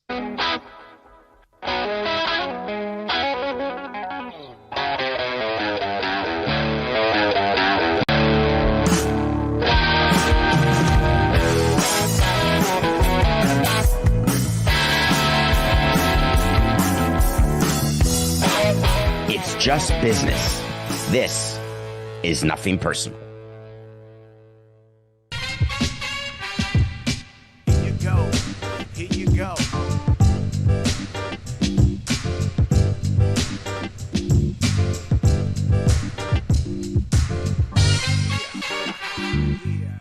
It's just business. This is nothing personal. Here you go. Here you go. Yeah.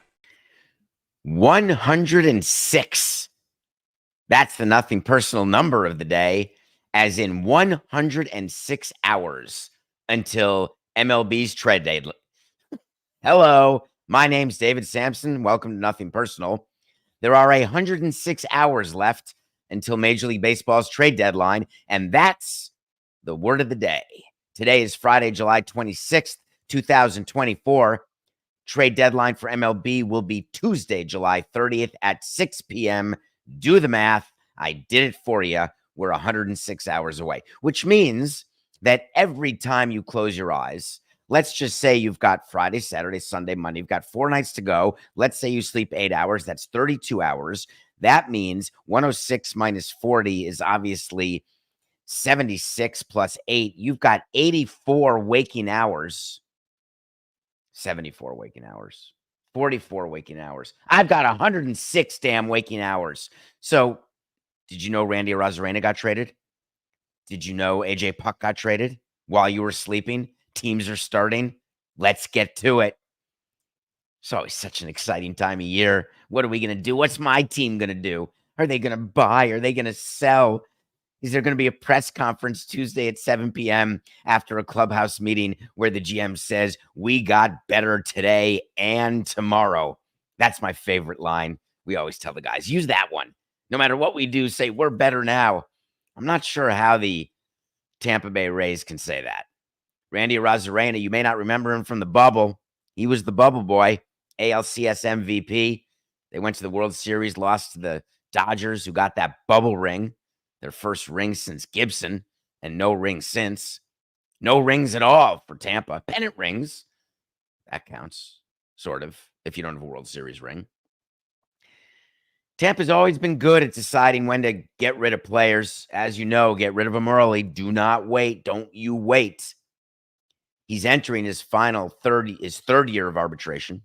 106. That's the nothing personal number of the day, as in 106 hours until MLB's trade deadline. Hello, my name's David Samson. Welcome to Nothing Personal. There are 106 hours left until Major League Baseball's trade deadline, and that's the word of the day. Today is Friday, July 26th, 2024. Trade deadline for MLB will be Tuesday, July 30th at 6 p.m. Do the math. I did it for you. We're 106 hours away, which means that every time you close your eyes, let's just say you've got Friday, Saturday, Sunday, Monday, you've got 4 nights to go. Let's say you sleep 8 hours. That's 32 hours. That means 106 minus 40 is obviously 76 plus 8. You've got 84 waking hours. 74 waking hours. 44 waking hours. I've got 106 damn waking hours. So, did you know Randy Arozerana got traded? Did you know AJ Puck got traded while you were sleeping? Teams are starting. Let's get to it. It's always such an exciting time of year. What are we going to do? What's my team going to do? Are they going to buy? Are they going to sell? Is there going to be a press conference Tuesday at 7 p.m. after a clubhouse meeting where the GM says, we got better today and tomorrow? That's my favorite line. We always tell the guys, use that one. No matter what we do, say, we're better now. I'm not sure how the Tampa Bay Rays can say that. Randy Arozerana, you may not remember him from the bubble. He was the bubble boy, ALCS MVP. They went to the World Series, lost to the Dodgers, who got that bubble ring, their first ring since Gibson, and no ring since. No rings at all for Tampa. Pennant rings. That counts, sort of, if you don't have a World Series ring. Tampa's always been good at deciding when to get rid of players. As you know, get rid of them early. Do not wait. Don't you wait. He's entering his third year of arbitration.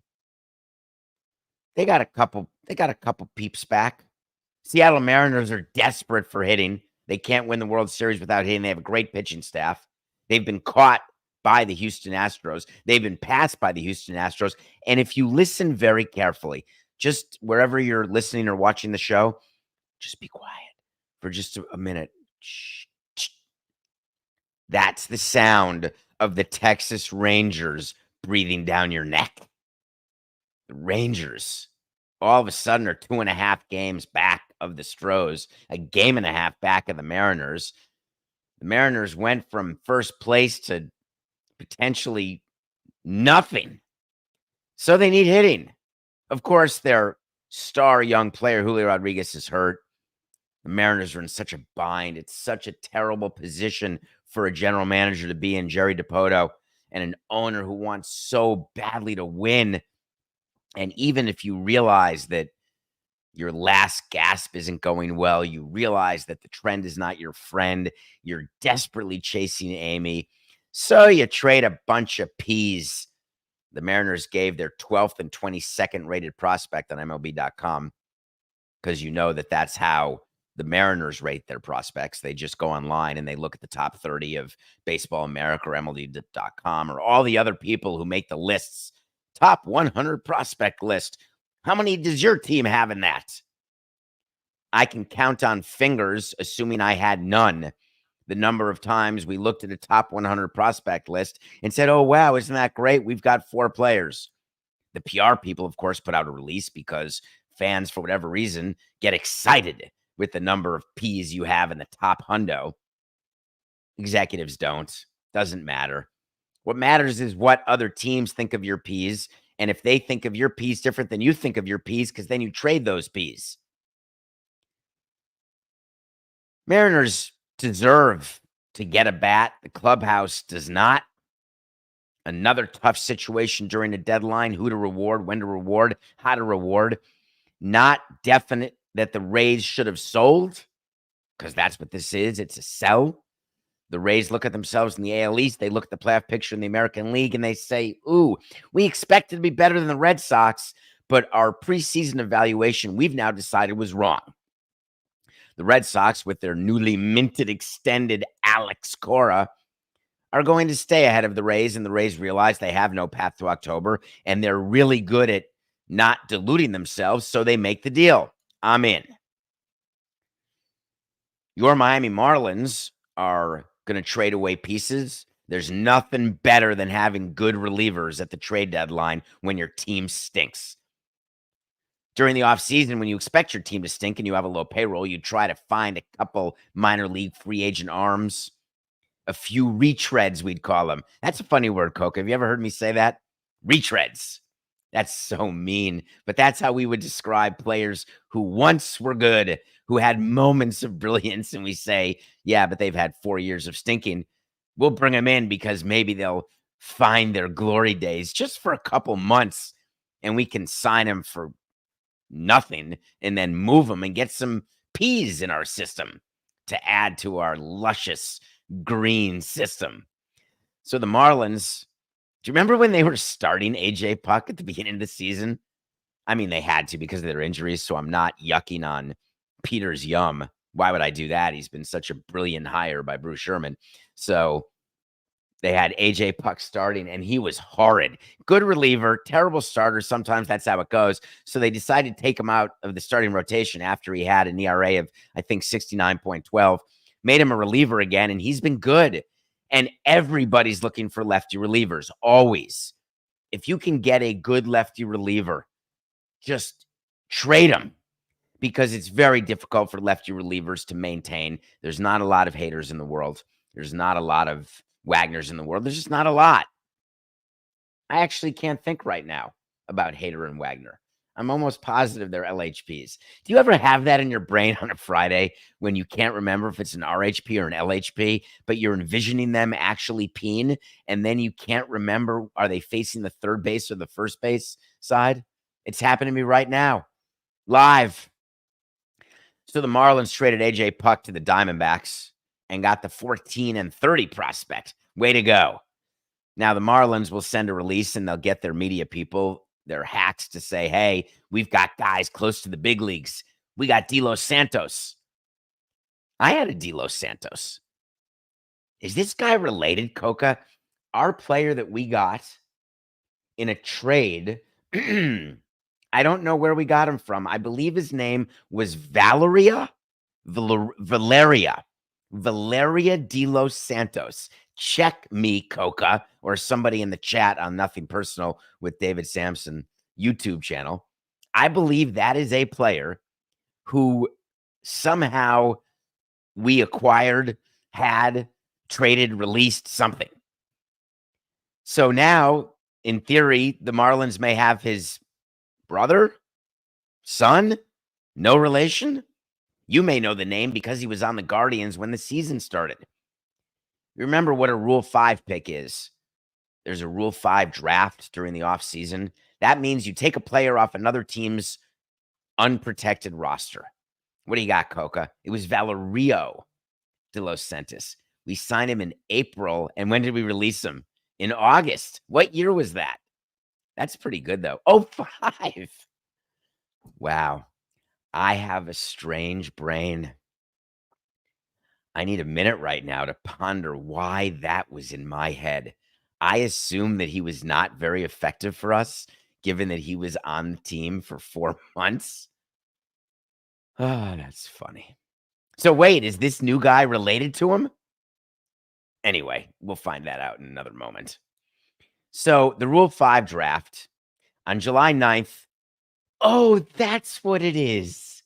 They got a couple peeps back. Seattle Mariners are desperate for hitting. They can't win the World Series without hitting. They have a great pitching staff. They've been caught by the Houston Astros. They've been passed by the Houston Astros. And if you listen very carefully, just wherever you're listening or watching the show, just be quiet for just a minute. Shh. That's the sound of the Texas Rangers breathing down your neck. The Rangers, all of a sudden, are 2.5 games back of the Stros, a game and a half back of the Mariners. The Mariners went from first place to potentially nothing. So they need hitting. Of course, their star young player, Julio Rodriguez, is hurt. The Mariners are in such a bind. It's such a terrible position for a general manager to be in, Jerry DiPoto, and an owner who wants so badly to win. And even if you realize that your last gasp isn't going well, you realize that the trend is not your friend, you're desperately chasing Amy, so you trade a bunch of peas. The Mariners gave their 12th and 22nd rated prospect on MLB.com, because you know that that's how the Mariners rate their prospects. They just go online and they look at the top 30 of Baseball America or MLB.com or all the other people who make the lists. Top 100 prospect list. How many does your team have in that? I can count on fingers, assuming I had none, the number of times we looked at a top 100 prospect list and said, oh, wow, isn't that great? We've got 4 players. The PR people, of course, put out a release because fans, for whatever reason, get excited with the number of P's you have in the top hundo. Executives don't. Doesn't matter. What matters is what other teams think of your P's, and if they think of your P's different than you think of your P's, because then you trade those P's. Mariners deserve to get a bat. The clubhouse does not. Another tough situation during the deadline. Who to reward, when to reward, how to reward. Not definite that the Rays should have sold, because that's what this is. It's a sell. The Rays look at themselves in the AL East. They look at the playoff picture in the American League, and they say, ooh, we expected to be better than the Red Sox, but our preseason evaluation we've now decided was wrong. The Red Sox, with their newly minted extended Alex Cora, are going to stay ahead of the Rays, and the Rays realize they have no path to October, and they're really good at not diluting themselves, so they make the deal. I'm in. Your Miami Marlins are going to trade away pieces. There's nothing better than having good relievers at the trade deadline when your team stinks. During the offseason, when you expect your team to stink and you have a low payroll, you try to find a couple minor league free agent arms, a few retreads, we'd call them. That's a funny word, Coca. Have you ever heard me say that? Retreads. That's so mean. But that's how we would describe players who once were good, who had moments of brilliance. And we say, yeah, but they've had 4 years of stinking. We'll bring them in because maybe they'll find their glory days just for a couple months, and we can sign them for nothing and then move them and get some peas in our system to add to our luscious green system. So the Marlins, do you remember when they were starting AJ Puck at the beginning of the season? I mean, they had to because of their injuries, so I'm not yucking on Peter's yum. Why would I do that? He's been such a brilliant hire by Bruce Sherman. So they had AJ Puck starting, and he was horrid. Good reliever, terrible starter. Sometimes that's how it goes. So they decided to take him out of the starting rotation after he had an ERA of, I think, 69.12. Made him a reliever again, and he's been good. And everybody's looking for lefty relievers, always. If you can get a good lefty reliever, just trade him, because it's very difficult for lefty relievers to maintain. There's not a lot of haters in the world. There's not a lot of Wagners in the world. There's just not a lot. I actually can't think right now about Hader and Wagner. I'm almost positive they're LHPs. Do you ever have that in your brain on a Friday when you can't remember if it's an RHP or an LHP, but you're envisioning them actually peeing, and then you can't remember, are they facing the third base or the first base side? It's happening to me right now, live. So the Marlins traded AJ Puck to the Diamondbacks and got the 14 and 30 prospect. Way to go. Now the Marlins will send a release, and they'll get their media people, their hacks, to say, hey, we've got guys close to the big leagues. We got De Los Santos. I had a De Los Santos. Is this guy related, Coca? Our player that we got in a trade, I don't know where we got him from. I believe his name was Valeria De Los Santos. Check me, Coca, or somebody in the chat on Nothing Personal with David Samson YouTube channel. I believe that is a player who somehow we acquired, had, traded, released, something. So now, in theory, the Marlins may have his brother, son, no relation. You may know the name because he was on the Guardians when the season started. You remember what a Rule 5 pick is. There's a Rule 5 draft during the offseason. That means you take a player off another team's unprotected roster. What do you got, Coca? It was Valerio De Los Santos. We signed him in April, and when did we release him? In August. What year was that? That's pretty good, though. 05. Wow. I have a strange brain. I need a minute right now to ponder why that was in my head. I assume that he was not very effective for us, given that he was on the team for 4 months. Oh, that's funny. So wait, is this new guy related to him? Anyway, we'll find that out in another moment. So the Rule 5 draft on July 9th. Oh, that's what it is.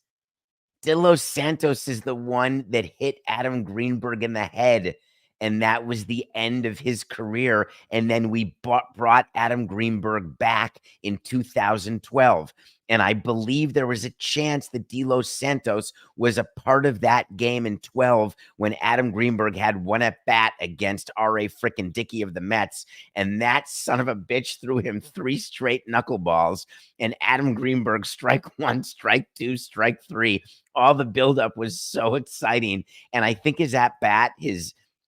De Los Santos is the one that hit Adam Greenberg in the head and that was the end of his career. And then we brought Adam Greenberg back in 2012. And I believe there was a chance that De Los Santos was a part of that game in 12 when Adam Greenberg had one at bat against R.A. frickin' Dickey of the Mets. And that son of a bitch threw him 3 straight knuckleballs. And Adam Greenberg, strike 1, strike 2, strike 3. All the buildup was so exciting. And I think his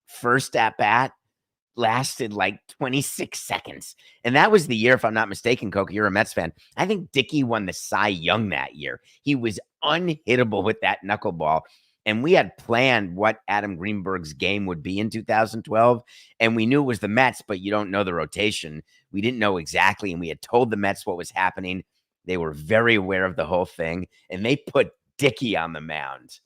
first at bat lasted like 26 seconds. And that was the year, if I'm not mistaken, Coca, you're a Mets fan. I think Dickey won the Cy Young that year. He was unhittable with that knuckleball. And we had planned what Adam Greenberg's game would be in 2012. And we knew it was the Mets, but you don't know the rotation. We didn't know exactly. And we had told the Mets what was happening. They were very aware of the whole thing. And they put Dickey on the mound.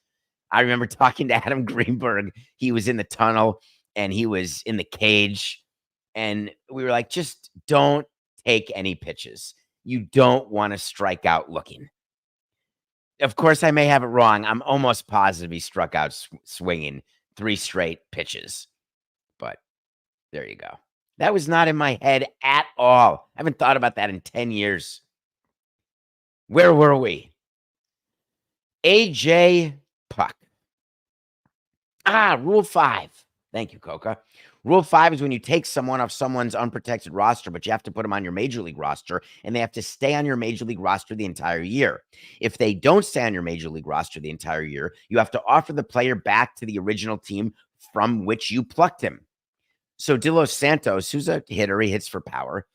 I remember talking to Adam Greenberg. He was in the tunnel and he was in the cage. And we were like, just don't take any pitches. You don't want to strike out looking. Of course, I may have it wrong. I'm almost positive he struck out swinging 3 straight pitches. But there you go. That was not in my head at all. I haven't thought about that in 10 years. Where were we? AJ Puck. Rule 5. Thank you, Coca. Rule 5 is when you take someone off someone's unprotected roster, but you have to put them on your major league roster, and they have to stay on your major league roster the entire year. If they don't stay on your major league roster the entire year, you have to offer the player back to the original team from which you plucked him. So De Los Santos, who's a hitter, he hits for power.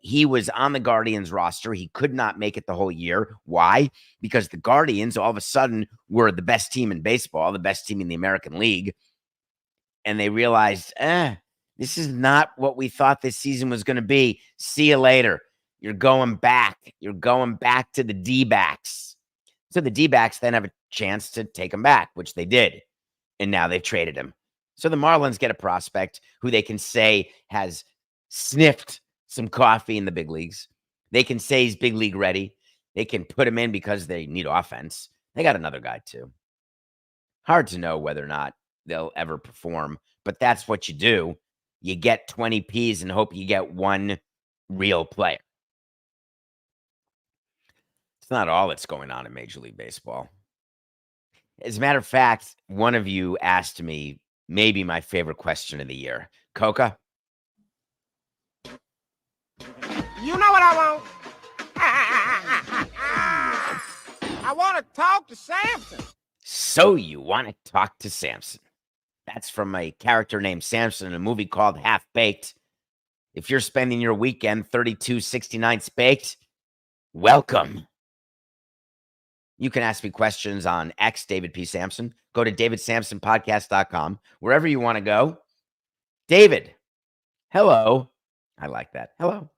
He was on the Guardians roster. He could not make it the whole year. Why? Because the Guardians all of a sudden were the best team in baseball, the best team in the American League. And they realized, this is not what we thought this season was going to be. See you later. You're going back. You're going back to the D-backs. So the D-backs then have a chance to take him back, which they did. And now they've traded him. So the Marlins get a prospect who they can say has sniffed some coffee in the big leagues. They can say he's big league ready. They can put him in because they need offense. They got another guy too. Hard to know whether or not they'll ever perform, but that's what you do. You get 20 Ps and hope you get one real player. It's not all that's going on in Major League Baseball. As a matter of fact, one of you asked me maybe my favorite question of the year. Coca? You know what I want? I want to talk to Samson. So you want to talk to Samson. That's from a character named Samson in a movie called Half Baked. If you're spending your weekend 3269 baked, welcome. You can ask me questions on X, David P. Samson. Go to davidsamsonpodcast.com, wherever you want to go. David, hello. I like that. Hello.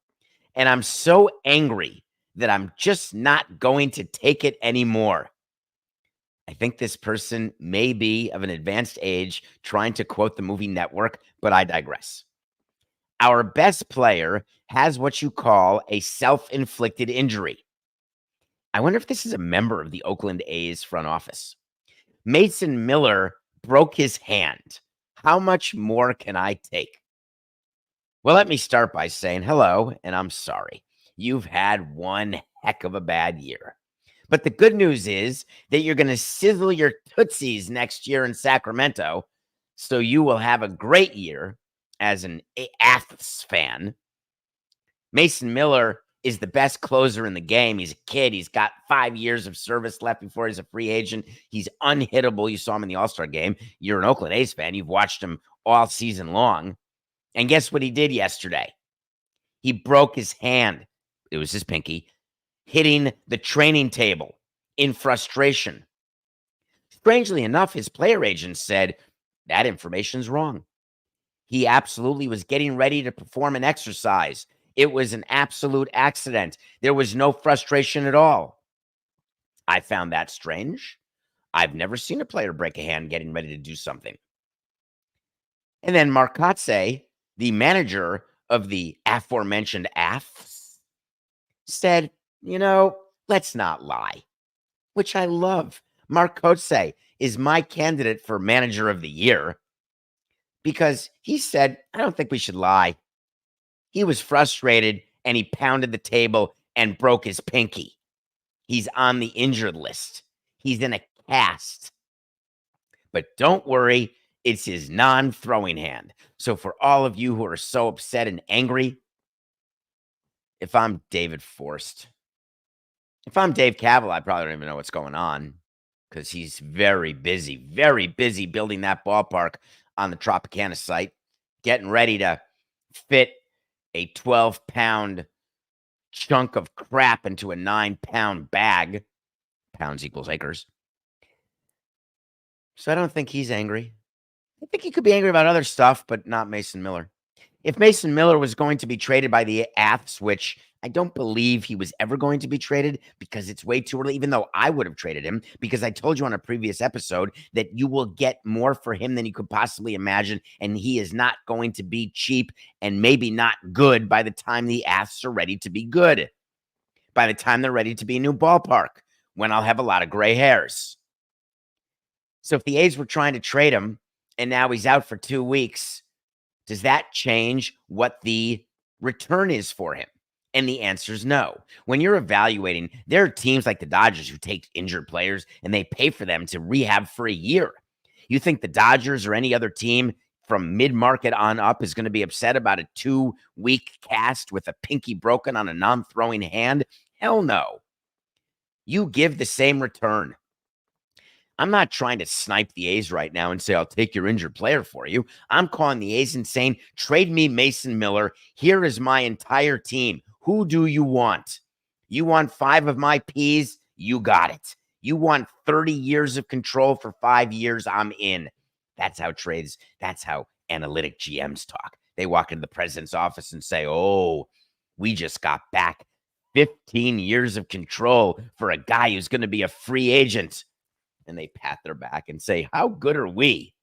And I'm so angry that I'm just not going to take it anymore. I think this person may be of an advanced age trying to quote the movie Network, but I digress. Our best player has what you call a self-inflicted injury. I wonder if this is a member of the Oakland A's front office. Mason Miller broke his hand. How much more can I take? Well, let me start by saying hello, and I'm sorry. You've had one heck of a bad year. But the good news is that you're going to sizzle your tootsies next year in Sacramento, so you will have a great year as an Aths fan. Mason Miller is the best closer in the game. He's a kid. He's got 5 years of service left before he's a free agent. He's unhittable. You saw him in the All-Star game. You're an Oakland A's fan. You've watched him all season long. And guess what he did yesterday? He broke his hand. It was his pinky, hitting the training table in frustration. Strangely enough, his player agent said that information's wrong. He absolutely was getting ready to perform an exercise. It was an absolute accident. There was no frustration at all. I found that strange. I've never seen a player break a hand getting ready to do something. And then Marcotte, the manager of the aforementioned AFs, said, let's not lie, which I love. Marcotte is my candidate for manager of the year because he said, I don't think we should lie. He was frustrated and he pounded the table and broke his pinky. He's on the injured list. He's in a cast. But don't worry, it's his non-throwing hand. So for all of you who are so upset and angry, if I'm David Forst, if I'm Dave Cavill, I probably don't even know what's going on because he's very busy building that ballpark on the Tropicana site, getting ready to fit a 12-pound chunk of crap into a 9-pound bag. Pounds equals acres. So I don't think he's angry. I think he could be angry about other stuff, but not Mason Miller. If Mason Miller was going to be traded by the Aths, which I don't believe he was ever going to be traded because it's way too early, even though I would have traded him, because I told you on a previous episode that you will get more for him than you could possibly imagine, and he is not going to be cheap and maybe not good by the time the Aths are ready to be good, by the time they're ready to be a new ballpark, when I'll have a lot of gray hairs. So if the A's were trying to trade him and now he's out for 2 weeks, does that change what the return is for him? And the answer is no. When you're evaluating, there are teams like the Dodgers who take injured players and they pay for them to rehab for a year. You think the Dodgers or any other team from mid-market on up is going to be upset about a 2-week cast with a pinky broken on a non-throwing hand? Hell no. You give the same return. I'm not trying to snipe the A's right now and say, I'll take your injured player for you. I'm calling the A's and saying, trade me Mason Miller. Here is my entire team. Who do you want? You want 5 of my P's? You got it. You want 30 years of control for 5 years? I'm in. That's how trades, that's how analytic GMs talk. They walk into the president's office and say, oh, we just got back 15 years of control for a guy who's going to be a free agent. And they pat their back and say, how good are we?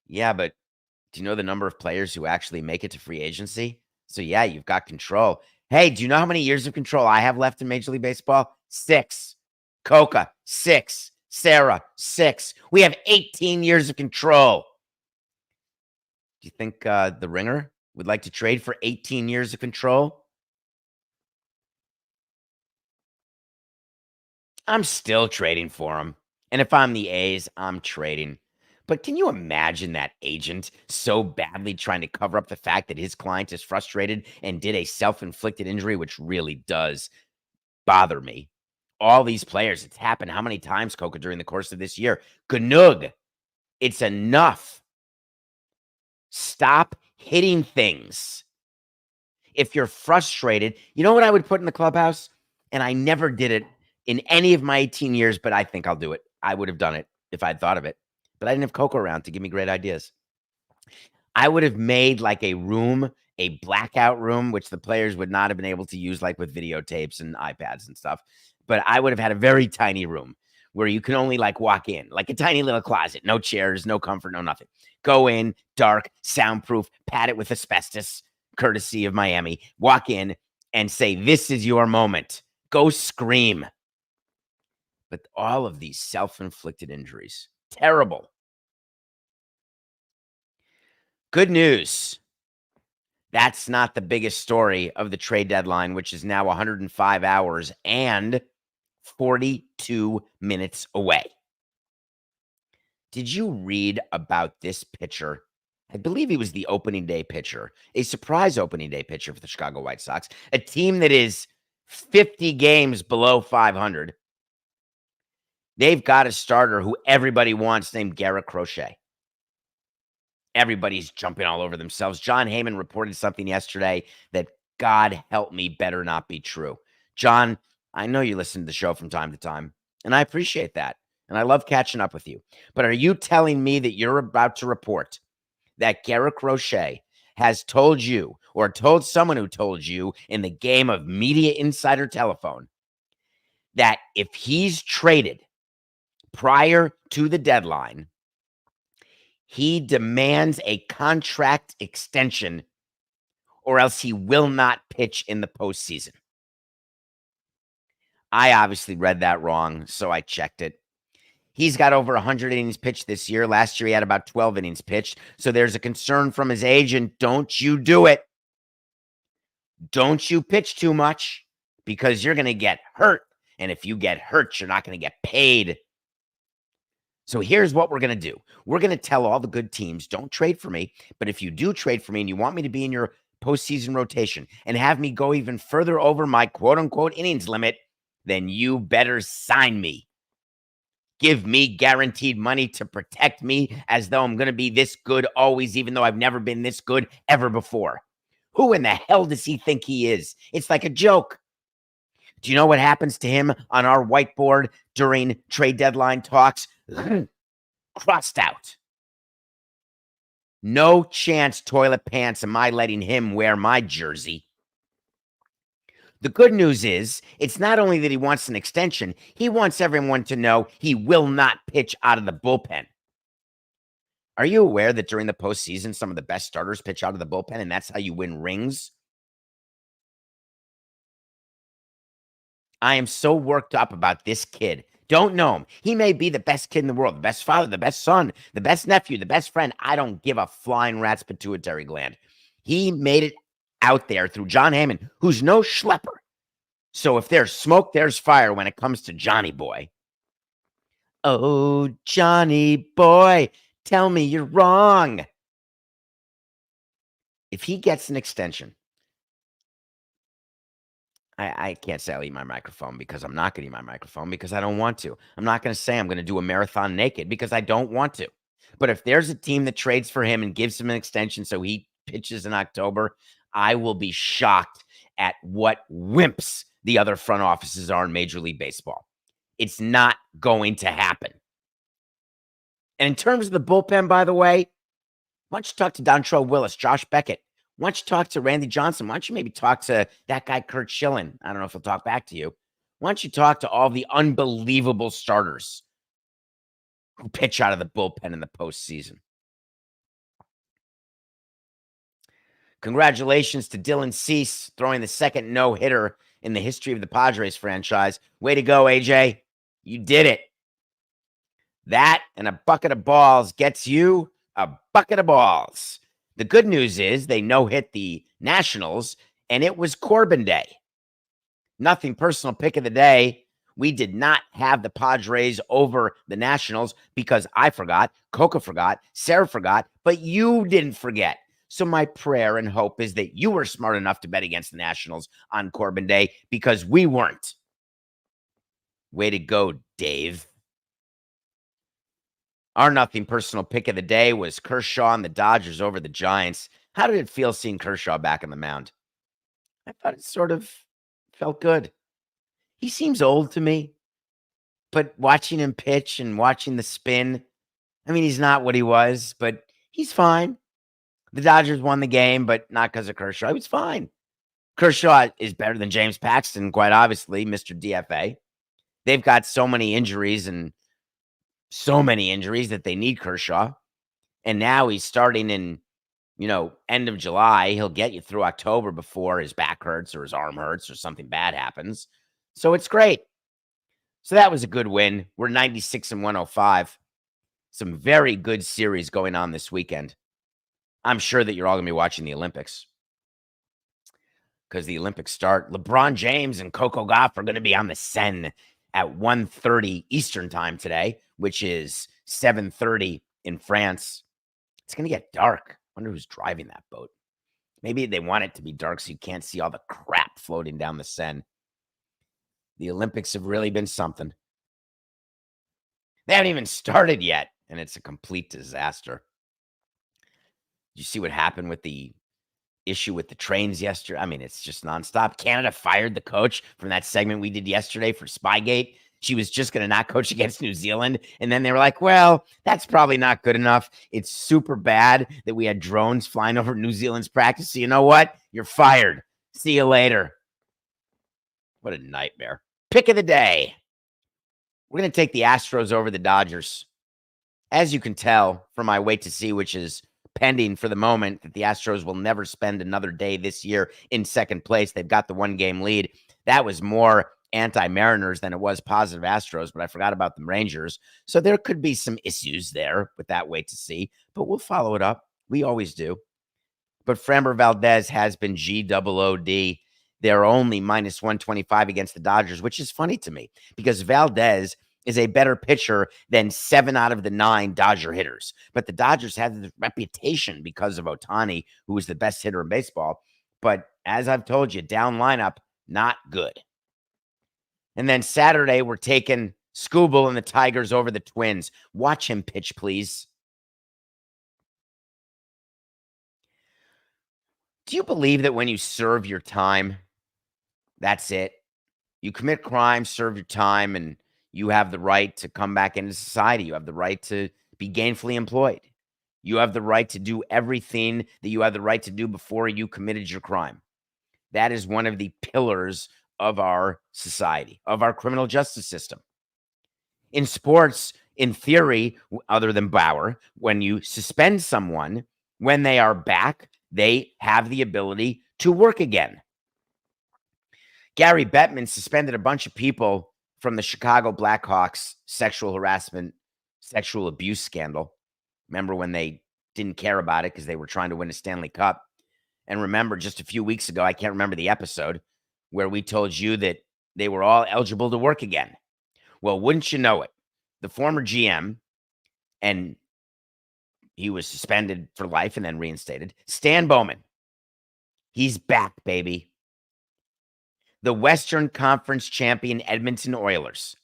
Yeah, but do you know the number of players who actually make it to free agency? So yeah, you've got control. Hey, do you know how many years of control I have left in Major League Baseball? 6. Coca, 6. Sarah, 6. We have 18 years of control. Do you think the Ringer would like to trade for 18 years of control? I'm still trading for him. And if I'm the A's, I'm trading. But can you imagine that agent so badly trying to cover up the fact that his client is frustrated and did a self-inflicted injury, which really does bother me? All these players, it's happened how many times, Coca, during the course of this year? Ganoog, it's enough. Stop hitting things. If you're frustrated, you know what I would put in the clubhouse? And I never did it in any of my 18 years, but I think I'll do it. I would have done it if I'd thought of it. But I didn't have Coco around to give me great ideas. I would have made like a room, a blackout room, which the players would not have been able to use, like with videotapes and iPads and stuff. But I would have had a very tiny room where you can only like walk in, like a tiny little closet, no chairs, no comfort, no nothing. Go in, dark, soundproof, pad it with asbestos, courtesy of Miami. Walk in and say, this is your moment. Go scream. But all of these self-inflicted injuries, terrible. Good news. That's not the biggest story of the trade deadline, which is now 105 hours and 42 minutes away. Did you read about this pitcher? I believe he was the opening day pitcher, a surprise opening day pitcher for the Chicago White Sox, a team that is 50 games below 500. They've got a starter who everybody wants named Garret Crochet. Everybody's jumping all over themselves. John Heyman reported something yesterday that, God help me, better not be true. John, I know you listen to the show from time to time, and I appreciate that. And I love catching up with you. But are you telling me that you're about to report that Garrett Crochet has told you, or told someone who told you in the game of media insider telephone, that if he's traded prior to the deadline, he demands a contract extension or else he will not pitch in the postseason? I obviously read that wrong, so I checked it. He's got over 100 innings pitched this year. Last year, he had about 12 innings pitched. So there's a concern from his agent. Don't you do it. Don't you pitch too much because you're going to get hurt. And if you get hurt, you're not going to get paid. So here's what we're going to do. We're going to tell all the good teams, don't trade for me. But if you do trade for me and you want me to be in your postseason rotation and have me go even further over my quote-unquote innings limit, then you better sign me. Give me guaranteed money to protect me as though I'm going to be this good always, even though I've never been this good ever before. Who in the hell does he think he is? It's like a joke. Do you know what happens to him on our whiteboard during trade deadline talks? Crossed out. No chance, toilet pants, am I letting him wear my jersey. The good news is, it's not only that he wants an extension, he wants everyone to know he will not pitch out of the bullpen. Are you aware that during the postseason, some of the best starters pitch out of the bullpen, and that's how you win rings? I am so worked up about this kid. Don't know him. He may be the best kid in the world, the best father, the best son, the best nephew, the best friend. I don't give a flying rat's pituitary gland. He made it out there through John Hammond, who's no schlepper. So if there's smoke, there's fire when it comes to Johnny Boy. Oh, Johnny Boy, tell me you're wrong. If he gets an extension, I can't say I'll eat my microphone because I'm not going to eat my microphone because I don't want to. I'm not going to say I'm going to do a marathon naked because I don't want to. But if there's a team that trades for him and gives him an extension so he pitches in October, I will be shocked at what wimps the other front offices are in Major League Baseball. It's not going to happen. And in terms of the bullpen, by the way, why don't you talk to Dontrell Willis, Josh Beckett? Why don't you talk to Randy Johnson? Why don't you maybe talk to that guy, Kurt Schilling? I don't know if he'll talk back to you. Why don't you talk to all the unbelievable starters who pitch out of the bullpen in the postseason? Congratulations to Dylan Cease throwing the second no-hitter in the history of the Padres franchise. Way to go, AJ. You did it. That and a bucket of balls gets you a bucket of balls. The good news is they no-hit the Nationals, and it was Corbin Day. Nothing personal pick of the day. We did not have the Padres over the Nationals because I forgot, Coca forgot, Sarah forgot, but you didn't forget. So my prayer and hope is that you were smart enough to bet against the Nationals on Corbin Day because we weren't. Way to go, Dave. Our nothing personal pick of the day was Kershaw and the Dodgers over the Giants. How did it feel seeing Kershaw back on the mound? I thought it sort of felt good. He seems old to me, but watching him pitch and watching the spin, I mean, he's not what he was, but he's fine. The Dodgers won the game, but not because of Kershaw. He was fine. Kershaw is better than James Paxton, quite obviously, Mr. DFA. They've got so many injuries that they need Kershaw. And now he's starting in, end of July. He'll get you through October before his back hurts or his arm hurts or something bad happens. So it's great. So that was a good win. We're 96 and 105. Some very good series going on this weekend. I'm sure that you're all going to be watching the Olympics because the Olympics start. LeBron James and Coco Gauff are going to be on the Seine at 1:30 Eastern time today, which is 7:30 in France. It's going to get dark. I wonder who's driving that boat. Maybe they want it to be dark so you can't see all the crap floating down the Seine. The Olympics have really been something. They haven't even started yet, and it's a complete disaster. Did you see what happened with the issue with the trains yesterday? I mean, it's just nonstop. Canada fired the coach from that segment we did yesterday for Spygate. She was just going to not coach against New Zealand. And then they were like, well, that's probably not good enough. It's super bad that we had drones flying over New Zealand's practice. So you know what? You're fired. See you later. What a nightmare. Pick of the day. We're going to take the Astros over the Dodgers. As you can tell from my wait to see, which is pending for the moment, that the Astros will never spend another day this year in second place. They've got the 1-game lead. That was more anti-Mariners than it was positive Astros, but I forgot about the Rangers. So there could be some issues there with that. Wait to see, but we'll follow it up. We always do. But Framber Valdez has been GOOD. They're only minus 125 against the Dodgers, which is funny to me because Valdez is a better pitcher than 7 out of the 9 Dodger hitters. But the Dodgers have the reputation because of Ohtani, who is the best hitter in baseball. But as I've told you, down lineup, not good. And then Saturday, we're taking Skubal and the Tigers over the Twins. Watch him pitch, please. Do you believe that when you serve your time, that's it? You commit crime, serve your time, and you have the right to come back into society. You have the right to be gainfully employed. You have the right to do everything that you had the right to do before you committed your crime. That is one of the pillars of our society, of our criminal justice system. In sports, in theory, other than Bauer, when you suspend someone, when they are back, they have the ability to work again. Gary Bettman suspended a bunch of people from the Chicago Blackhawks sexual harassment, sexual abuse scandal. Remember when they didn't care about it because they were trying to win a Stanley Cup? And remember just a few weeks ago, I can't remember the episode, where we told you that they were all eligible to work again. Well, wouldn't you know it, the former GM, and he was suspended for life and then reinstated, Stan Bowman, he's back, baby. The Western Conference champion Edmonton Oilers.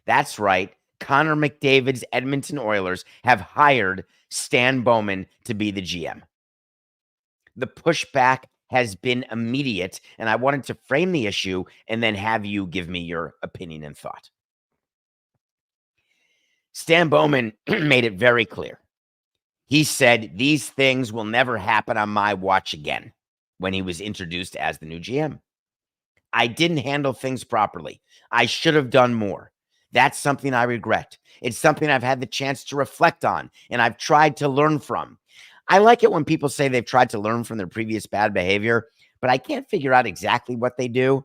That's right. Connor McDavid's Edmonton Oilers have hired Stan Bowman to be the GM. The pushback has been immediate, and I wanted to frame the issue and then have you give me your opinion and thought. Stan Bowman made it very clear. He said, these things will never happen on my watch again when he was introduced as the new GM. I didn't handle things properly. I should have done more. That's something I regret. It's something I've had the chance to reflect on, and I've tried to learn from. I like it when people say they've tried to learn from their previous bad behavior, but I can't figure out exactly what they do.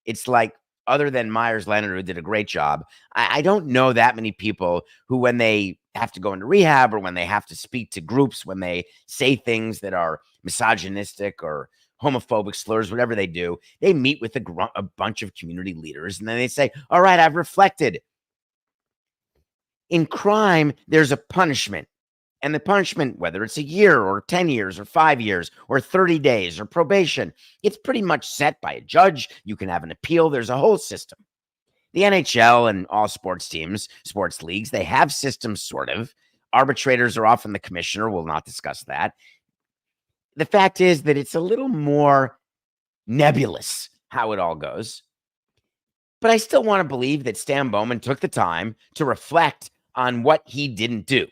It's like, other than Myers Leonard, who did a great job, I don't know that many people who, when they have to go into rehab or when they have to speak to groups, when they say things that are misogynistic or homophobic slurs, whatever they do, they meet with a bunch of community leaders, and then they say, all right, I've reflected. In crime, there's a punishment. And the punishment, whether it's a year or 10 years or 5 years or 30 days or probation, it's pretty much set by a judge. You can have an appeal. There's a whole system. The NHL and all sports teams, sports leagues, they have systems, sort of. Arbitrators are often the commissioner. We'll not discuss that. The fact is that it's a little more nebulous how it all goes. But I still want to believe that Stan Bowman took the time to reflect on what he didn't do.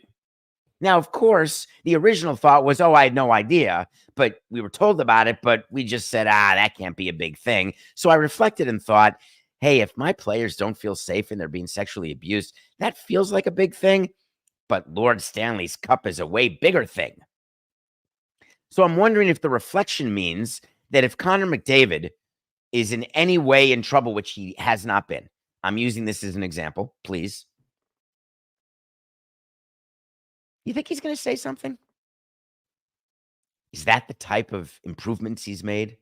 Now, of course, the original thought was, oh, I had no idea, but we were told about it, but we just said, that can't be a big thing. So I reflected and thought, hey, if my players don't feel safe and they're being sexually abused, that feels like a big thing. But Lord Stanley's Cup is a way bigger thing. So I'm wondering if the reflection means that if Connor McDavid is in any way in trouble, which he has not been, I'm using this as an example, please. You think he's going to say something? Is that the type of improvements he's made?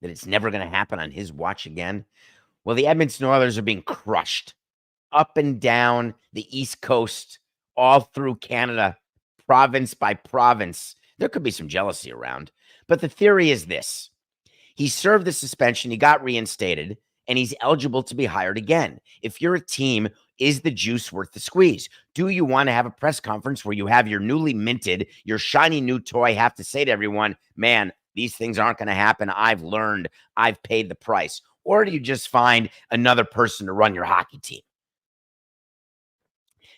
That it's never going to happen on his watch again? Well, the Edmonton Oilers are being crushed up and down the East Coast, all through Canada, province by province. There could be some jealousy around. But the theory is this. He served the suspension, he got reinstated, and he's eligible to be hired again. If you're a team, is the juice worth the squeeze? Do you want to have a press conference where you have your newly minted, your shiny new toy, have to say to everyone, man, these things aren't going to happen. I've learned. I've paid the price. Or do you just find another person to run your hockey team?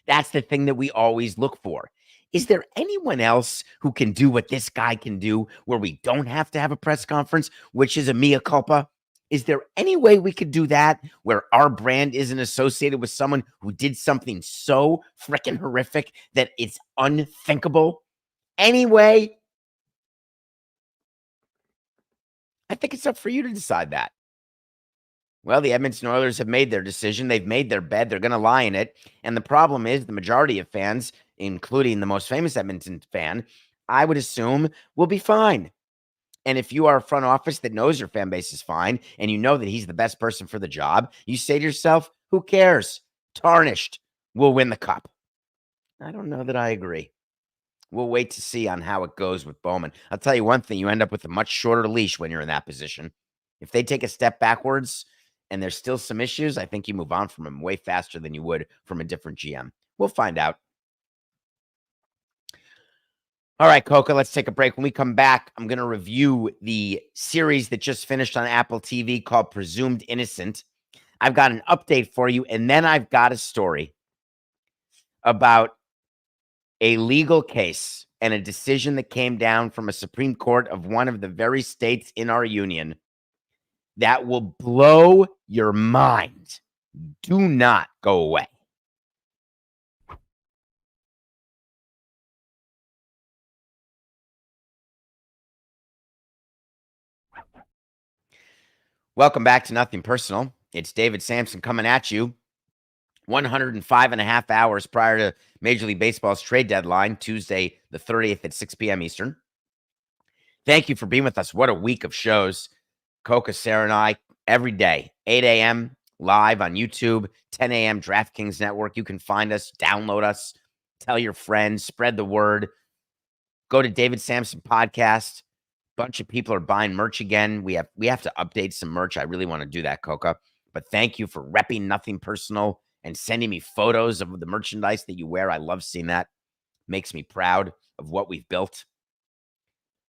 That's the thing that we always look for. Is there anyone else who can do what this guy can do where we don't have to have a press conference, which is a mea culpa? Is there any way we could do that where our brand isn't associated with someone who did something so freaking horrific that it's unthinkable? Anyway, I think it's up for you to decide that. Well, the Edmonton Oilers have made their decision. They've made their bed. They're going to lie in it. And the problem is the majority of fans, including the most famous Edmonton fan, I would assume will be fine. And if you are a front office that knows your fan base is fine and you know that he's the best person for the job, you say to yourself, who cares? Tarnished. We'll win the cup. I don't know that I agree. We'll wait to see on how it goes with Bowman. I'll tell you one thing, you end up with a much shorter leash when you're in that position. If they take a step backwards and there's still some issues, I think you move on from him way faster than you would from a different GM. We'll find out. All right, Coca, let's take a break. When we come back, I'm going to review the series that just finished on Apple TV called Presumed Innocent. I've got an update for you, and then I've got a story about a legal case and a decision that came down from a Supreme Court of one of the very states in our union that will blow your mind. Do not go away. Welcome back to Nothing Personal. It's David Samson coming at you 105 and a half hours prior to Major League Baseball's trade deadline, Tuesday the 30th at 6 p.m. Eastern. Thank you for being with us. What a week of shows. Coca, Sarah, and I, every day, 8 a.m. live on YouTube, 10 a.m. DraftKings Network. You can find us, download us, tell your friends, spread the word. Go to David Samson Podcast. Bunch of people are buying merch again. We have to update some merch. I really want to do that, Coca. But thank you for repping Nothing Personal and sending me photos of the merchandise that you wear. I love seeing that. Makes me proud of what we've built.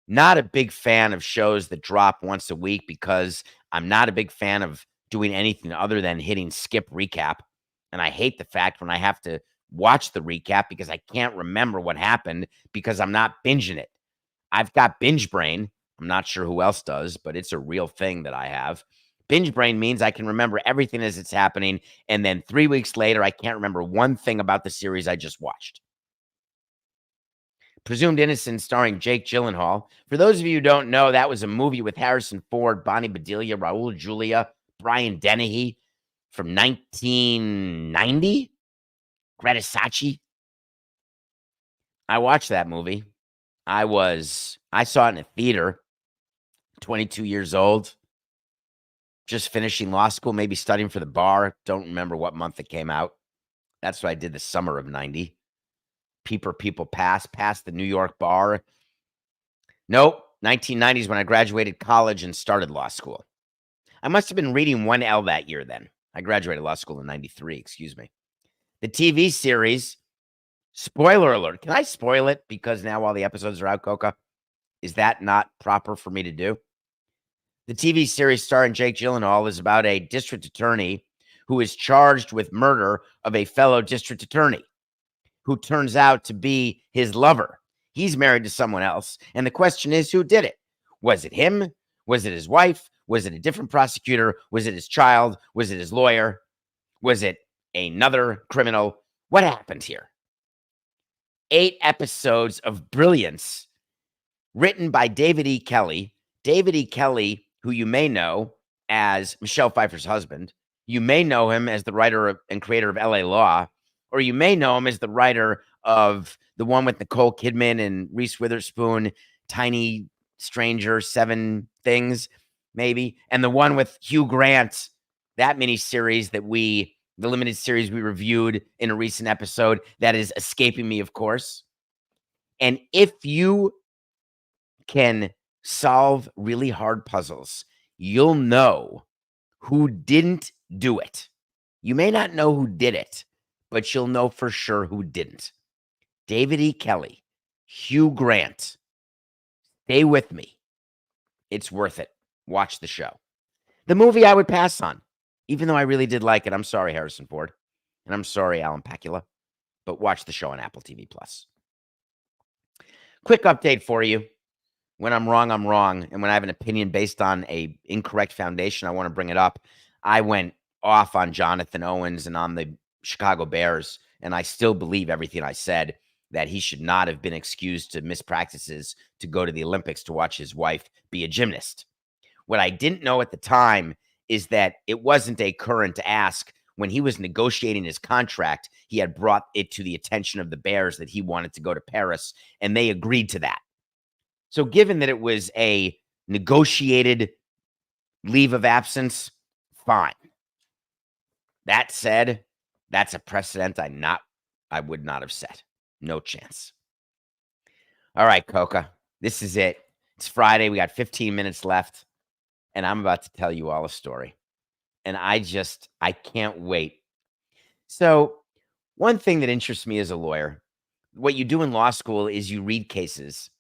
Not a big fan of shows that drop once a week because I'm not a big fan of doing anything other than hitting skip recap. And I hate the fact when I have to watch the recap because I can't remember what happened because I'm not binging it. I've got binge brain. I'm not sure who else does, but it's a real thing that I have. Binge brain means I can remember everything as it's happening, and then 3 weeks later, I can't remember one thing about the series I just watched. Presumed Innocent starring Jake Gyllenhaal. For those of you who don't know, that was a movie with Harrison Ford, Bonnie Bedelia, Raul Julia, Brian Dennehy from 1990. Greta Sachi. I watched that movie. I saw it in a theater, 22 years old, just finishing law school, maybe studying for the bar. Don't remember what month it came out. That's what I did the summer of 90. People Pass, past the New York bar. Nope, 1990s when I graduated college and started law school. I must have been reading 1L that year then. I graduated law school in 93, excuse me. The TV series, spoiler alert. Can I spoil it? Because now all the episodes are out, Coca. Is that not proper for me to do? The TV series starring Jake Gyllenhaal is about a district attorney who is charged with murder of a fellow district attorney who turns out to be his lover. He's married to someone else. And the question is, who did it? Was it him? Was it his wife? Was it a different prosecutor? Was it his child? Was it his lawyer? Was it another criminal? What happened here? 8 episodes of brilliance written by David E. Kelley. David E. Kelley, who you may know as Michelle Pfeiffer's husband. You may know him as the writer and creator of LA Law, or you may know him as the writer of the one with Nicole Kidman and Reese Witherspoon, Tiny Stranger, 7 Things, maybe, and the one with Hugh Grant, that miniseries the limited series we reviewed in a recent episode that is escaping me, of course. And if you can solve really hard puzzles, you'll know who didn't do it. You may not know who did it, but you'll know for sure who didn't. David E. Kelley, Hugh Grant. Stay with me. It's worth it. Watch the show. The movie I would pass on, even though I really did like it. I'm sorry, Harrison Ford. And I'm sorry, Alan Pacula. But watch the show on Apple TV+. Quick update for you. When I'm wrong, I'm wrong. And when I have an opinion based on a incorrect foundation, I want to bring it up. I went off on Jonathan Owens and on the Chicago Bears, and I still believe everything I said, that he should not have been excused to miss practices to go to the Olympics to watch his wife be a gymnast. What I didn't know at the time is that it wasn't a current ask. When he was negotiating his contract, he had brought it to the attention of the Bears that he wanted to go to Paris, and they agreed to that. So given that it was a negotiated leave of absence, fine. That said, that's a precedent I would not have set. No chance. All right, Coca, this is it. It's Friday. We got 15 minutes left, and I'm about to tell you all a story. And I can't wait. So one thing that interests me as a lawyer, what you do in law school is you read cases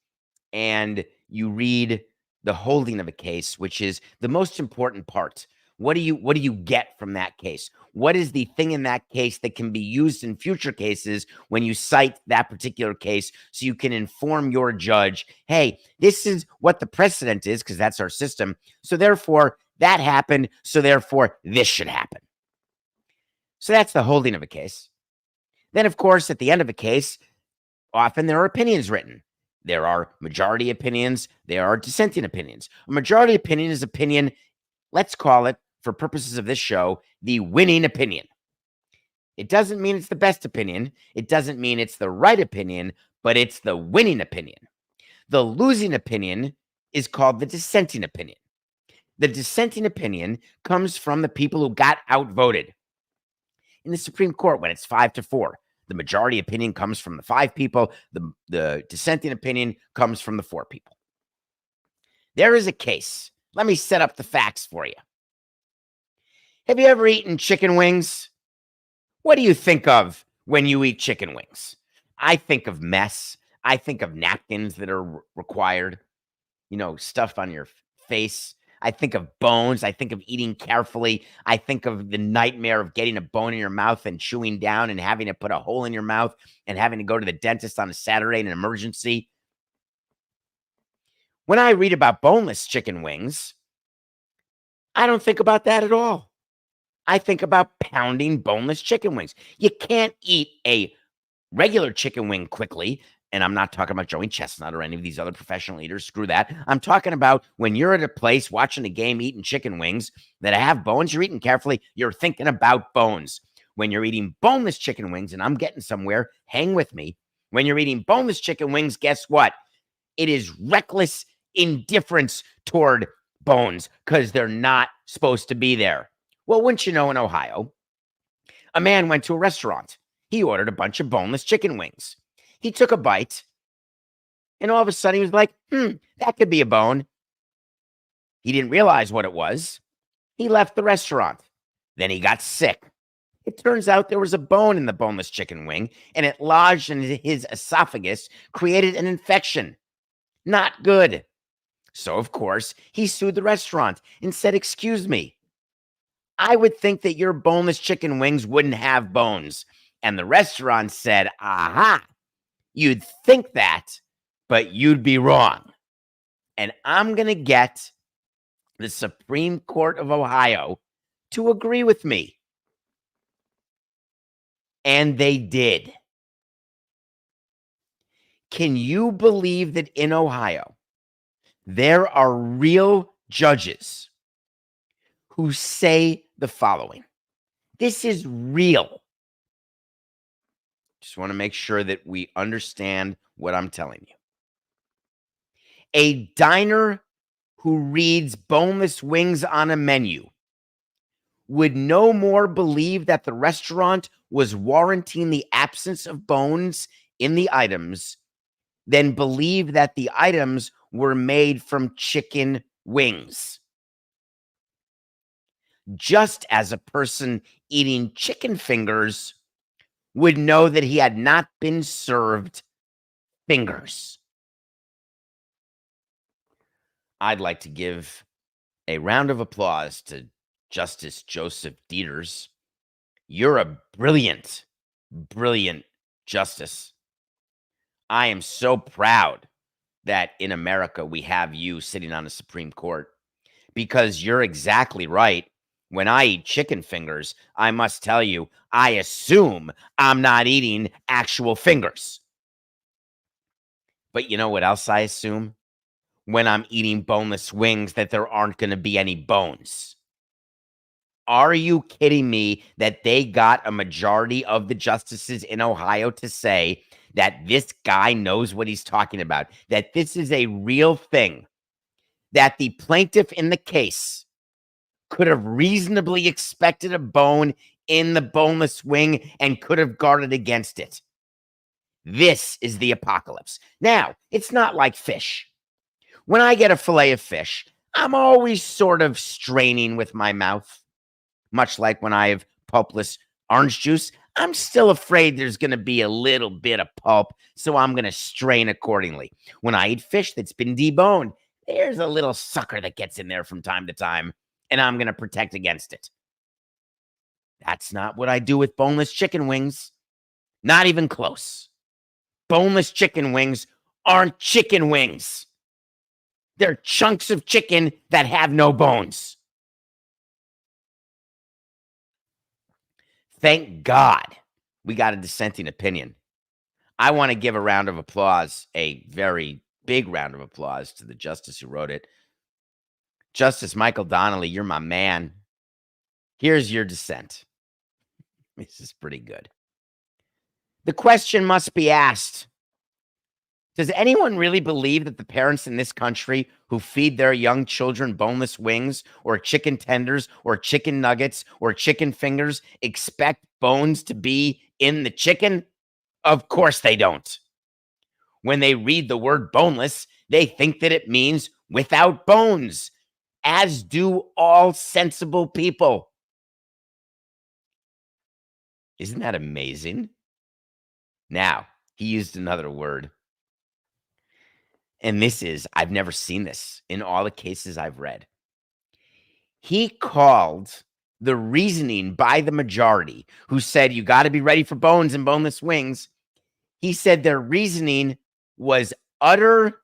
and you read the holding of a case, which is the most important part. What do you get from that case? What is the thing in that case that can be used in future cases when you cite that particular case so you can inform your judge, hey, this is what the precedent is because that's our system. So therefore, that happened. So therefore, this should happen. So that's the holding of a case. Then, of course, at the end of a case, often there are opinions written. There are majority opinions. There are dissenting opinions. A majority opinion is opinion, let's call it, for purposes of this show, the winning opinion. It doesn't mean it's the best opinion. It doesn't mean it's the right opinion, but it's the winning opinion. The losing opinion is called the dissenting opinion. The dissenting opinion comes from the people who got outvoted. In the Supreme Court, when it's 5-4, the majority opinion comes from the 5 people. The dissenting opinion comes from the 4 people. There is a case. Let me set up the facts for you. Have you ever eaten chicken wings? What do you think of when you eat chicken wings? I think of mess. I think of napkins that are required, stuff on your face. I think of bones. I think of eating carefully. I think of the nightmare of getting a bone in your mouth and chewing down and having to put a hole in your mouth and having to go to the dentist on a Saturday in an emergency. When I read about boneless chicken wings, I don't think about that at all. I think about pounding boneless chicken wings. You can't eat a regular chicken wing quickly. And I'm not talking about Joey Chestnut or any of these other professional eaters. Screw that. I'm talking about when you're at a place watching a game eating chicken wings that have bones, you're eating carefully. You're thinking about bones. When you're eating boneless chicken wings, and I'm getting somewhere, hang with me. When you're eating boneless chicken wings, guess what? It is reckless indifference toward bones because they're not supposed to be there. Well, wouldn't you know, in Ohio, a man went to a restaurant. He ordered a bunch of boneless chicken wings. He took a bite, and all of a sudden he was like, that could be a bone. He didn't realize what it was. He left the restaurant. Then he got sick. It turns out there was a bone in the boneless chicken wing, and it lodged in his esophagus, created an infection. Not good. So, of course, he sued the restaurant and said, excuse me, I would think that your boneless chicken wings wouldn't have bones. And the restaurant said, aha, you'd think that, but you'd be wrong. And I'm going to get the Supreme Court of Ohio to agree with me. And they did. Can you believe that in Ohio, there are real judges who say the following? This is real. Just want to make sure that we understand what I'm telling you. A diner who reads boneless wings on a menu would no more believe that the restaurant was warranting the absence of bones in the items than believe that the items were made from chicken wings. Just as a person eating chicken fingers would know that he had not been served fingers. I'd like to give a round of applause to Justice Joseph Dieters. You're a brilliant, brilliant justice. I am so proud that in America we have you sitting on the Supreme Court, because you're exactly right. When I eat chicken fingers, I must tell you, I assume I'm not eating actual fingers. But you know what else I assume? When I'm eating boneless wings, that there aren't going to be any bones. Are you kidding me that they got a majority of the justices in Ohio to say that this guy knows what he's talking about, that this is a real thing, that the plaintiff in the case could have reasonably expected a bone in the boneless wing and could have guarded against it? This is the apocalypse. Now, it's not like fish. When I get a fillet of fish, I'm always sort of straining with my mouth. Much like when I have pulpless orange juice, I'm still afraid there's going to be a little bit of pulp, so I'm going to strain accordingly. When I eat fish that's been deboned, there's a little sucker that gets in there from time to time, and I'm going to protect against it. That's not what I do with boneless chicken wings. Not even close. Boneless chicken wings aren't chicken wings. They're chunks of chicken that have no bones. Thank God we got a dissenting opinion. I want to give a round of applause, a very big round of applause, to the justice who wrote it. Justice Michael Donnelly, you're my man. Here's your dissent. This is pretty good. The question must be asked: does anyone really believe that the parents in this country who feed their young children boneless wings or chicken tenders or chicken nuggets or chicken fingers expect bones to be in the chicken? Of course they don't. When they read the word boneless, they think that it means without bones, as do all sensible people. Isn't that amazing? Now, he used another word. And this is, I've never seen this in all the cases I've read. He called the reasoning by the majority who said you got to be ready for bones and boneless wings. He said their reasoning was utter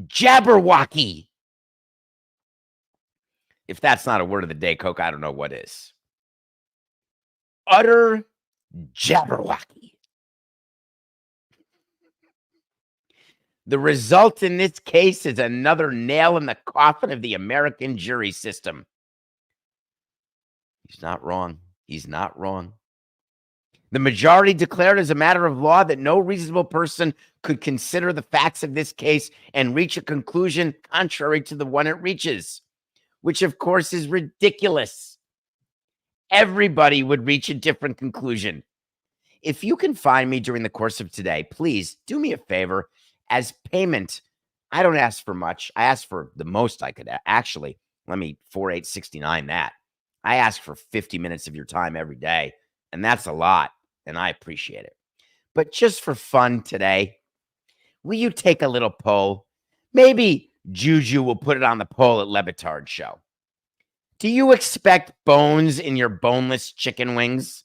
jabberwocky. If that's not a word of the day, Coke, I don't know what is. Utter jabberwocky. The result in this case is another nail in the coffin of the American jury system. He's not wrong. He's not wrong. The majority declared as a matter of law that no reasonable person could consider the facts of this case and reach a conclusion contrary to the one it reaches, which of course is ridiculous. Everybody would reach a different conclusion. If you can find me during the course of today, please do me a favor. As payment, I don't ask for much. I ask for the most I could. Actually, let me 4869 that. I ask for 50 minutes of your time every day, and that's a lot, and I appreciate it. But just for fun today, will you take a little poll? Maybe Juju will put it on the poll at Lebitard Show. Do you expect bones in your boneless chicken wings?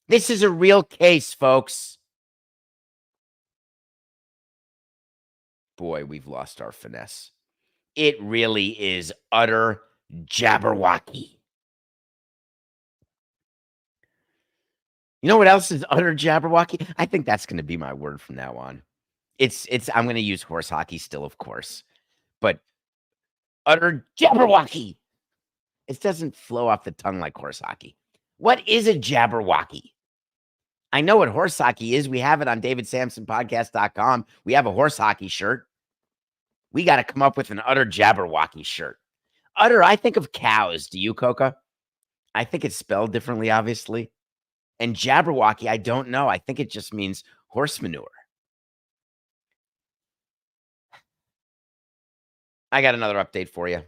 This is a real case, folks. Boy, we've lost our finesse. It really is utter jabberwocky. You know what else is utter jabberwocky? I think that's going to be my word from now on. I'm going to use horse hockey still, of course, but utter jabberwocky. It doesn't flow off the tongue like horse hockey. What is a jabberwocky? I know what horse hockey is. We have it on davidsamsonpodcast.com. We have a horse hockey shirt. We got to come up with an utter jabberwocky shirt. Utter, I think of cows. Do you, Coca? I think it's spelled differently, obviously. And jabberwocky, I don't know. I think it just means horse manure. I got another update for you.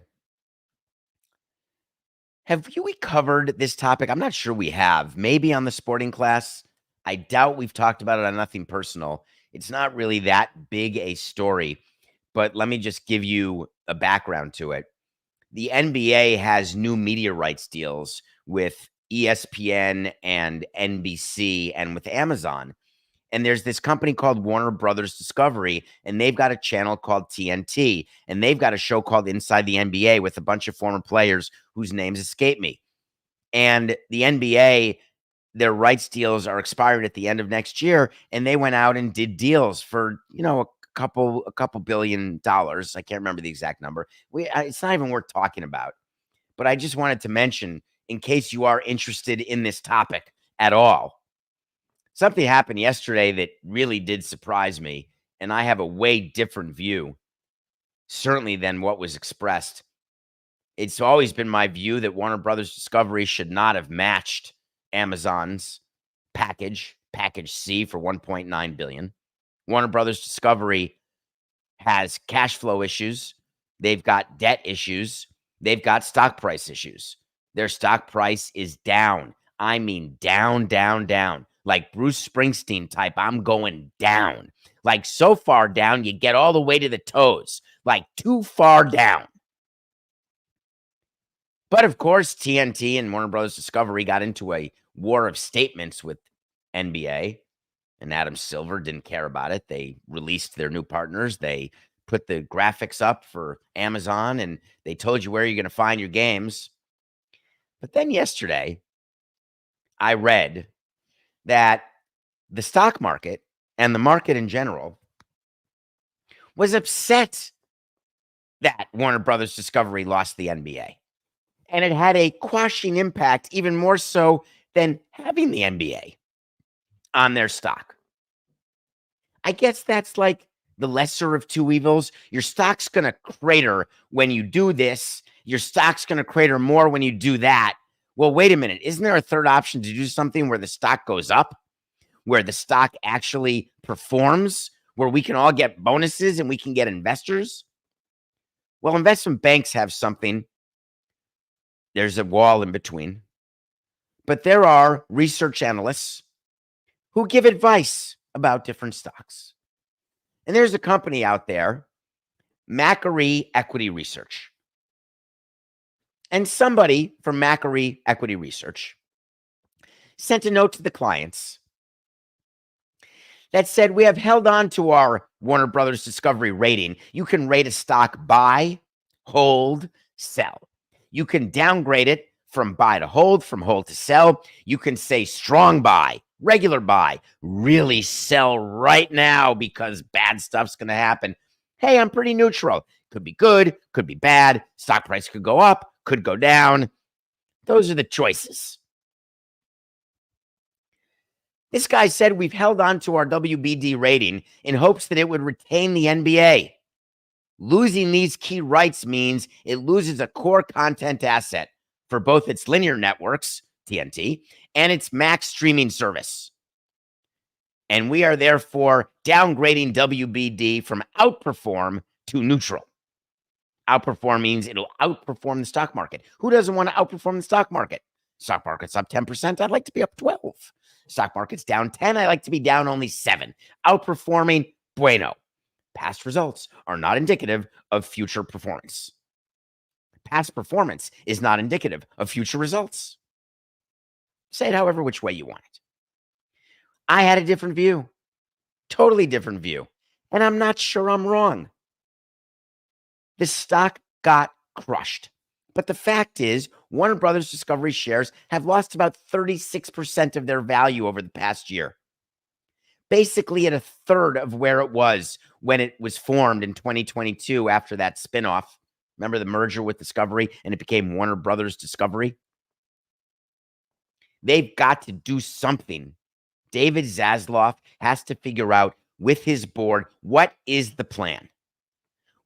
Have we covered this topic? I'm not sure we have. Maybe on the sporting class. I doubt we've talked about it on Nothing Personal. It's not really that big a story, but let me just give you a background to it. The NBA has new media rights deals with ESPN and NBC and with Amazon. And there's this company called Warner Brothers Discovery, and they've got a channel called TNT, and they've got a show called Inside the NBA with a bunch of former players whose names escape me. And the NBA, their rights deals are expired at the end of next year, and they went out and did deals for, couple $billion. I can't remember the exact number. It's not even worth talking about. But I just wanted to mention, in case you are interested in this topic at all, something happened yesterday that really did surprise me, and I have a way different view, certainly than what was expressed. It's always been my view that Warner Brothers Discovery should not have matched Amazon's package C for $1.9 billion. Warner Brothers Discovery has cash flow issues. They've got debt issues. They've got stock price issues. Their stock price is down. I mean, down, down, down. Like Bruce Springsteen type, I'm going down. Like so far down, you get all the way to the toes. Like too far down. But of course, TNT and Warner Brothers Discovery got into a war of statements with NBA, and Adam Silver didn't care about it. They released their new partners. They put the graphics up for Amazon, and they told you where you're going to find your games. But then yesterday, I read that the stock market and the market in general was upset that Warner Brothers Discovery lost the NBA. And it had a quashing impact, even more so than having the NBA on their stock. I guess that's like the lesser of two evils. Your stock's going to crater when you do this. Your stock's going to crater more when you do that. Well, wait a minute. Isn't there a third option to do something where the stock goes up, where the stock actually performs, where we can all get bonuses and we can get investors? Well, investment banks have something. There's a wall in between. But there are research analysts who give advice about different stocks. And there's a company out there, Macquarie Equity Research. And somebody from Macquarie Equity Research sent a note to the clients that said, we have held on to our Warner Brothers Discovery rating. You can rate a stock buy, hold, sell. You can downgrade it from buy to hold, from hold to sell. You can say strong buy, regular buy, really sell right now because bad stuff's going to happen. Hey, I'm pretty neutral. Could be good, could be bad. Stock price could go up, could go down. Those are the choices. This guy said we've held on to our WBD rating in hopes that it would retain the NBA. Losing these key rights means it loses a core content asset for both its linear networks, TNT, and its Max streaming service. And we are therefore downgrading WBD from outperform to neutral. Outperform means it'll outperform the stock market. Who doesn't want to outperform the stock market? Stock market's up 10%. I'd like to be up 12. Stock market's down 10. I like to be down only 7. Outperforming, bueno. Past results are not indicative of future performance. Past performance is not indicative of future results. Say it however which way you want it. I had a different view, totally different view, and I'm not sure I'm wrong. The stock got crushed. But the fact is, Warner Brothers Discovery shares have lost about 36% of their value over the past year. Basically at a third of where it was when it was formed in 2022 after that spinoff. Remember the merger with Discovery and it became Warner Brothers Discovery? They've got to do something. David Zaslav has to figure out with his board, what is the plan?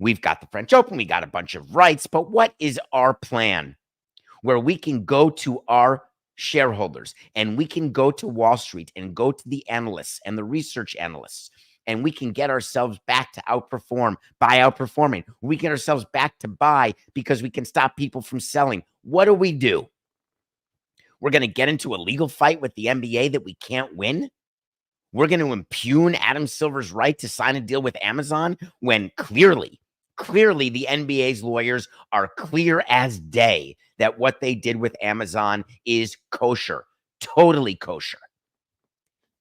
We've got the French Open, we got a bunch of rights, but what is our plan where we can go to our shareholders and we can go to Wall Street and go to the analysts and the research analysts and we can get ourselves back to outperform by outperforming. We get ourselves back to buy because we can stop people from selling. What do? We're going to get into a legal fight with the NBA that we can't win? We're going to impugn Adam Silver's right to sign a deal with Amazon when clearly the NBA's lawyers are clear as day that what they did with Amazon is kosher, totally kosher.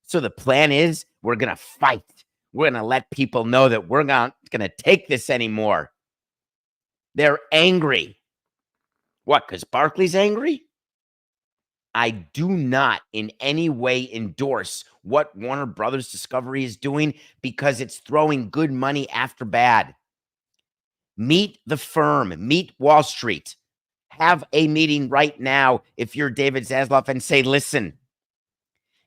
So the plan is we're going to fight. We're going to let people know that we're not going to take this anymore. They're angry. What, because Barkley's angry? I do not in any way endorse what Warner Brothers Discovery is doing because it's throwing good money after bad. Meet the firm, meet Wall Street. Have a meeting right now if you're David Zaslav and say, listen,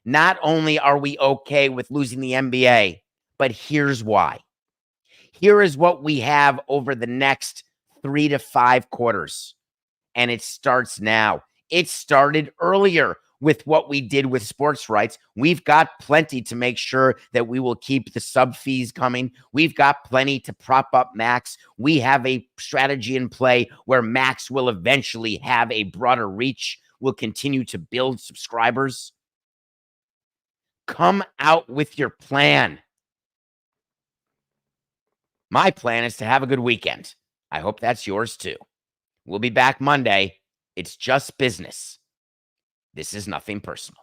not only are we okay with losing the NBA, but here's why. Here is what we have over the next 3 to 5 quarters. And it starts now. It started earlier with what we did with sports rights. We've got plenty to make sure that we will keep the sub fees coming. We've got plenty to prop up Max. We have a strategy in play where Max will eventually have a broader reach. We'll continue to build subscribers. Come out with your plan. My plan is to have a good weekend. I hope that's yours too. We'll be back Monday. It's just business. This is nothing personal.